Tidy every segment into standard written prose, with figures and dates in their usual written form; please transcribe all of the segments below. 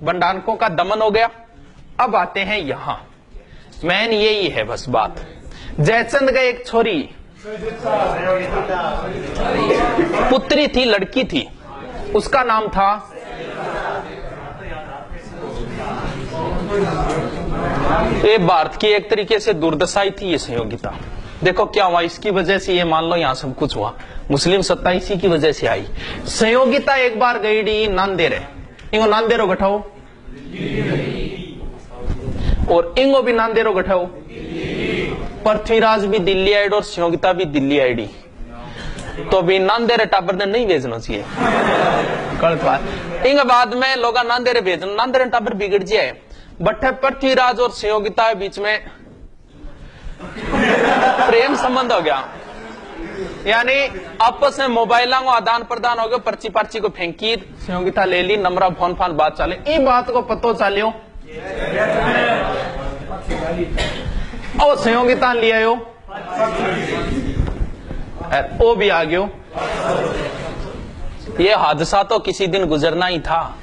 बंडानकों का दमन हो गया। अब आते हैं यहां, मैन यही है बस बात। जयचंद का एक छोरी पुत्री थी, लड़की थी, उसका नाम था ये भारत की एक तरीके से दुर्दशाई थी ये संयोगिता। देखो क्या हुआ, इसकी वजह से ये मान लो यहां सब कुछ हुआ, मुस्लिम सत्ता इसी की वजह से आई। संयोगिता एक बार गई डी नांदेड़, इंगो नांदेरो गठाओ और इंगो भी नांदेरो गठाओ। पृथ्वीराज भी दिल्ली आईड और संयोगिता भी दिल्ली आईडी, तो भी नांदेरे टाबर ने नहीं भेजना चाहिए, गलत बात। इंग बाद में लोग नांदेरे भेजना, नांदेरे टाबर बिगड़ जाए। बट पृथ्वीराज और संयोगिता के बीच में प्रेम संबंध हो गया, यानी आपस में मोबाइल को आदान प्रदान हो गया, पर्ची पर्ची को फेंकी, संयोगिता ले ली, नंबरा फोन फान बात चाले। ये बात को पतो चालियो और संयोगिता ले आयो, वो भी आ गयो। ये हादसा तो किसी दिन गुजरना ही था,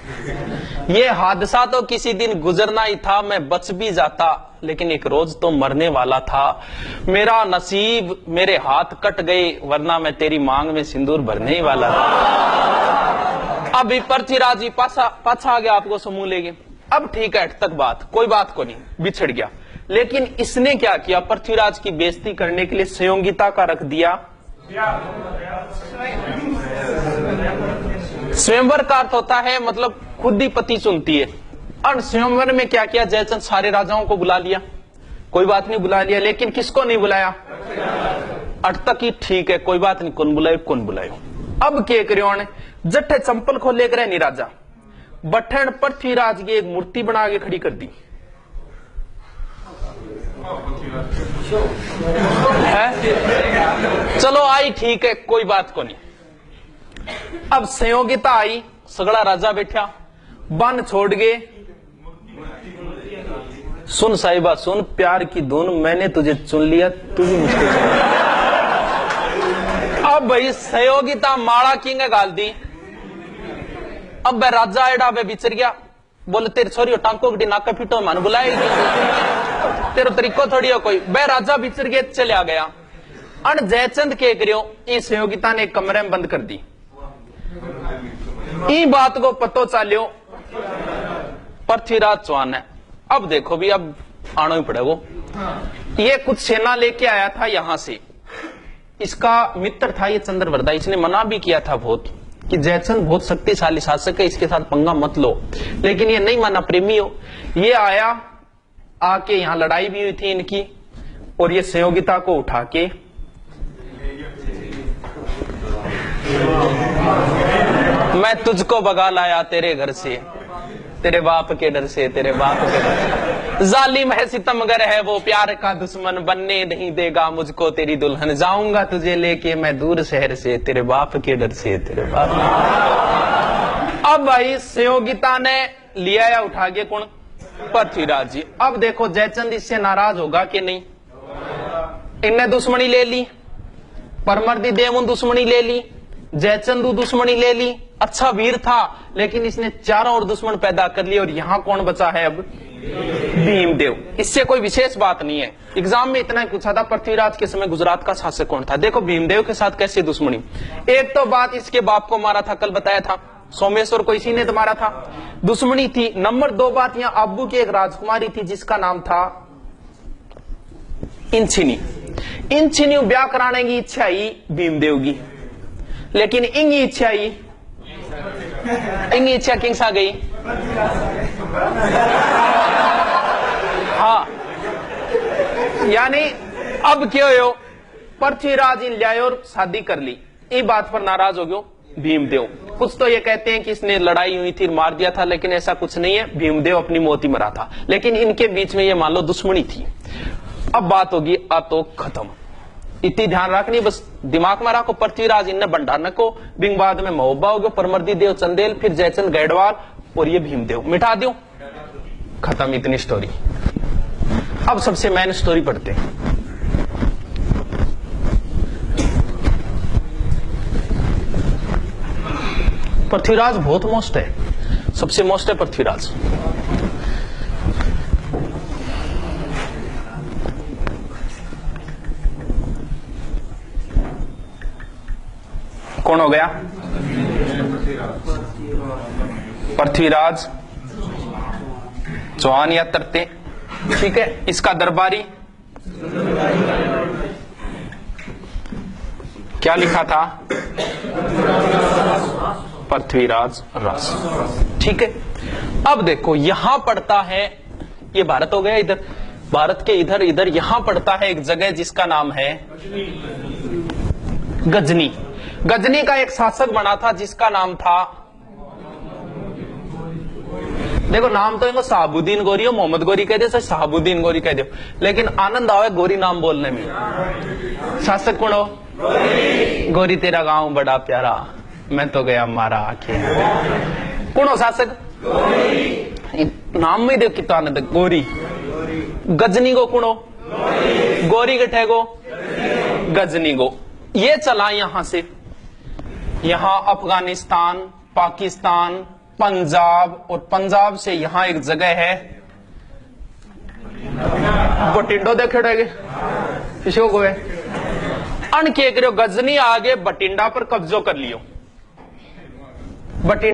ये हादसा तो किसी दिन गुजरना ही था। मैं बच भी जाता लेकिन एक रोज तो मरने वाला था। मेरा नसीब मेरे हाथ कट गए वरना मैं तेरी मांग में सिंदूर भरने ही वाला था। अभी पृथ्वीराज जी पाछा आ गया, आपको समूह लेंगे। अब ठीक है, तक बात कोई बात को नहीं, बिछड़ गया। लेकिन इसने क्या किया, पृथ्वीराज की बेइज्जती करने के लिए संयोगिता का रख दिया स्वयंवर का अर्थ होता है मतलब खुद ही पति चुनती है। और स्वयंवर में क्या किया, जयचंद सारे राजाओं को बुला लिया, कोई बात नहीं बुला लिया, लेकिन किसको नहीं बुलाया, अट तक ही ठीक है, कोई बात नहीं, कौन बुलायो कौन बुलायो। अब क्या करियो ने जट्ठे चंपल खोले करे नहीं राजा, बठन पृथ्वीराज की एक मूर्ति बना के खड़ी कर दी है? चलो आई ठीक है, कोई बात को नहीं। अब संयोगिता आई, सगड़ा राजा बैठा, बन छोड़ गए, सुन साहिबा सुन, प्यार की धुन, मैंने तुझे चुन लिया, तू भी मुझको चुन। अब भाई संयोगिता माड़ा किंग गाल दी। अब वह राजा एडा वे बिचर गया, बोले तेरे छोरी टांको गड्डी नाका फिटो मान बुलाएगी, तेरे तरीको थोड़ी हो कोई। वह राजा बिचर गया, चले आ गया। अन जयचंद के करियो, इस संयोगिता ने कमरे में बंद कर दी। ई बात को पतो चालियो पृथ्वीराज चौहान है। अब देखो भी, अब आना ही पड़ेगा। ये कुछ सेना लेके आया था यहां से, इसका मित्र था ये चंद्रवरदा, इसने मना भी किया था बहुत कि जयचंद बहुत शक्तिशाली शासक है, इसके साथ पंगा मत लो, लेकिन ये नहीं माना, प्रेमी हो। ये आया, आके यहां लड़ाई भी हुई थी इनकी, और ये संयोगिता को उठा के मैं तुझको भगा लाया तेरे घर से, तेरे बाप के डर से, तेरे बाप के डर से। जालिम है सितमगर है वो, प्यार का दुश्मन, बनने नहीं देगा मुझको तेरी दुल्हन, जाऊंगा तुझे लेके मैं दूर शहर से, तेरे बाप के डर से, तेरे बाप। अब भाई संयोगिता ने लिया या उठा के कौन, पृथ्वीराज जी। अब देखो जयचंद इससे नाराज होगा कि नहीं, इनने दुश्मनी ले ली, परमर्दी देव दुश्मनी ले ली, जयचंद दुश्मनी ले ली। अच्छा वीर था, लेकिन इसने चारों और दुश्मन पैदा कर लिए, और यहां कौन बचा है अब, भीमदेव। इससे कोई विशेष बात नहीं है, एग्जाम में इतना ही पूछा था पृथ्वीराज के समय गुजरात का शासक कौन था। देखो भीमदेव के साथ कैसी दुश्मनी, एक तो बात इसके बाप को मारा था, कल बताया था, सोमेश्वर को इसी ने तो मारा था, दुश्मनी थी। नंबर 2 बात, यहाँ अब्बू की एक राजकुमारी थी जिसका नाम था इंचिनी। इंचिनी ब्याह कराने की इच्छा आई भीमदेव की, लेकिन इंगी इच्छा आई, इंगी इच्छा किंग्स आ गई। हाँ, यानी अब क्या हो, पृथ्वीराज इन लिया और शादी कर ली। ये बात पर नाराज हो गयो भीमदेव। कुछ तो ये कहते हैं कि इसने लड़ाई हुई थी, मार दिया था, लेकिन ऐसा कुछ नहीं है, भीमदेव अपनी मौत ही मरा था, लेकिन इनके बीच में ये मान लो दुश्मनी थी। अब बात होगी तो खत्म, इतनी ध्यान रखनी, बस दिमाग में रखो। पृथ्वीराज इनने भंडारन को, बिंग बाद में महोबा हो गया, परमर्दी देव चंदेल, फिर जयचंद गैडवाल, और ये भीमदेव, मिटा दो, खत्म इतनी स्टोरी। अब सबसे मेन स्टोरी पढ़ते हैं। पृथ्वीराज बहुत मस्त है, सबसे मोस्ट है पृथ्वीराज। कौन हो गया? पृथ्वीराज चौहान या तरते। ठीक है, इसका दरबारी क्या लिखा था? पृथ्वीराज रास। ठीक है, अब देखो यहां पड़ता है, ये भारत हो गया, इधर भारत के इधर इधर यहां पड़ता है एक जगह जिसका नाम है गजनी। गजनी का एक शासक बना था जिसका नाम था, देखो नाम तो इनको शहाबुद्दीन गोरी हो, मोहम्मद गोरी कह दो, शहाबुद्दीन गोरी कह दो, लेकिन आनंद आवे गोरी नाम बोलने में। शासक कौन हो? गोरी तेरा गांव बड़ा प्यारा, मैं तो गया मारा आंखें। कौन हो शासक? नाम में देखो कितना आनंद, गोरी। गजनी को कौन हो? गोरी के ठेगो गजनी को। ये चला यहां से, यहां अफगानिस्तान, पाकिस्तान, पंजाब, और पंजाब से यहां एक जगह है बटिंडो, देखे किसी को है अन के करो, गजनी आगे बटिंडा पर कब्जो कर लियो। बटिंडा